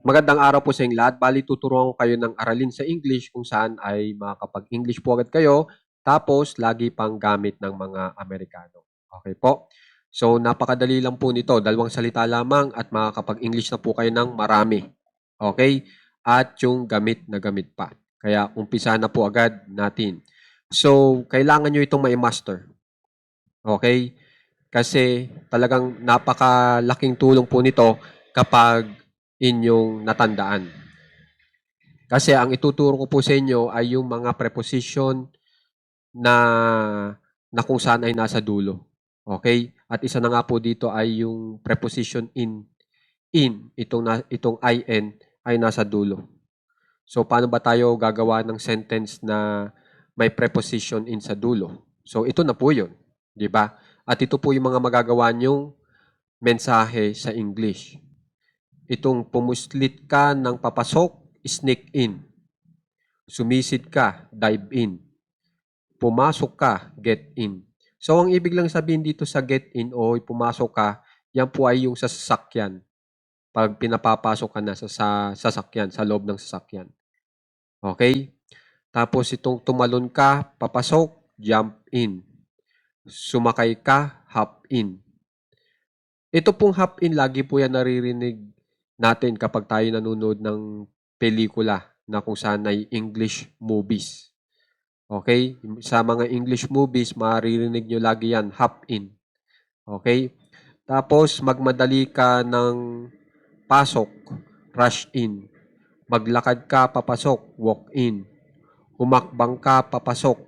Magandang araw po sa inyong lahat. Bali, tuturuan ko kayo ng aralin sa English kung saan ay makakapag-English po agad kayo, tapos lagi pang gamit ng mga Amerikano. Okay po? So, napakadali lang po nito. Dalawang salita lamang at makakapag-English na po kayo ng marami. Okay? At yung gamit na gamit pa. Kaya, umpisa na po agad natin. So, kailangan nyo itong mai-master. Okay? Kasi talagang napakalaking tulong po nito kapag inyong natandaan. Kasi ang ituturo ko po sa inyo ay yung mga preposition na kung saan ay nasa dulo. Okay? At isa na nga po dito ay yung preposition in. Itong in ay nasa dulo. So paano ba tayo gagawa ng sentence na may preposition in sa dulo? So ito na po 'yun, 'di ba? At ito po yung mga magagawa nyong mensahe sa English. Itong pumuslit ka ng papasok, sneak in. Sumisid ka, dive in. Pumasok ka, get in. So, ang ibig lang sabihin dito sa get in o pumasok ka, yan po ay yung sa sasakyan. Pag pinapapasok ka na sa sasakyan, sa loob ng sasakyan. Okay? Tapos itong tumalon ka, papasok, jump in. Sumakay ka, hop in. Ito pong hop in, lagi po yan naririnig natin kapag tayo nanonood ng pelikula na kung saan ay English movies. Okay? Sa mga English movies, maririnig nyo lagi yan, hop in. Okay? Tapos, magmadali ka ng pasok, rush in. Maglakad ka, papasok, walk in. Humakbang ka, papasok,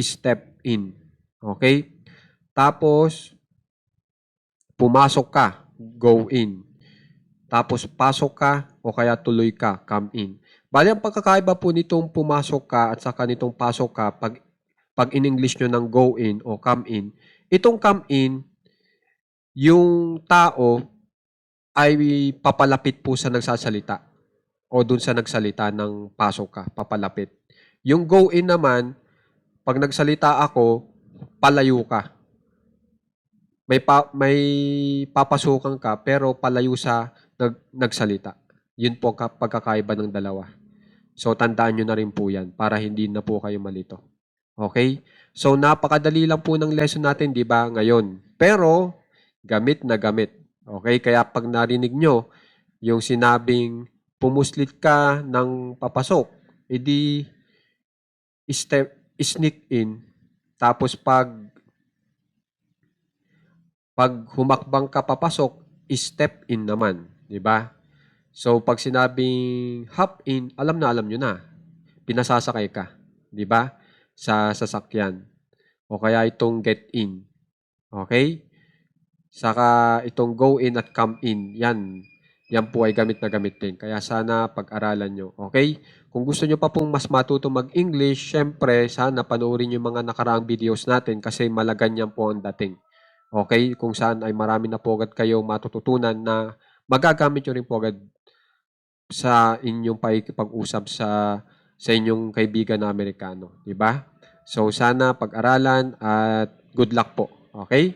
step in. Okay? Tapos, pumasok ka, go in. Tapos, pasok ka o kaya tuloy ka, come in. Bali, ang pagkakaiba po nitong pumasok ka at saka nitong pasok ka, pag in-English nyo ng go in o come in, itong come in, yung tao ay papalapit po sa nagsasalita o dun sa nagsalita ng pasok ka, papalapit. Yung go in naman, pag nagsalita ako, palayo ka. May papasukan ka pero palayo sa nagsalita. Yun po pagkakaiba ng dalawa. So, tandaan nyo na rin po yan para hindi na po kayo malito. Okay? So, napakadali lang po ng lesson natin, di ba, ngayon. Pero, gamit na gamit. Okay? Kaya pag narinig nyo yung sinabing pumuslit ka ng papasok, edi sneak in. Tapos pag humakbang ka papasok, step in naman. Di ba? So, pag sinabing hop in, alam na alam nyo na. Pinasasakay ka. Di ba? Sa sasakyan. O kaya itong get in. Okay? Saka itong go in at come in. Yan. Yan po ay gamit na gamit din. Kaya sana pag-aralan nyo. Okay? Kung gusto nyo pa pong mas matuto mag-English, syempre, sana panoorin yung mga nakaraang videos natin kasi malaganyan po ang dating. Okay? Kung saan ay marami na po agad kayo matututunan na magagamit nyo rin po agad sa inyong pakikipag-usap sa inyong kaibigan na Amerikano. Diba? So, sana pag-aralan at good luck po. Okay?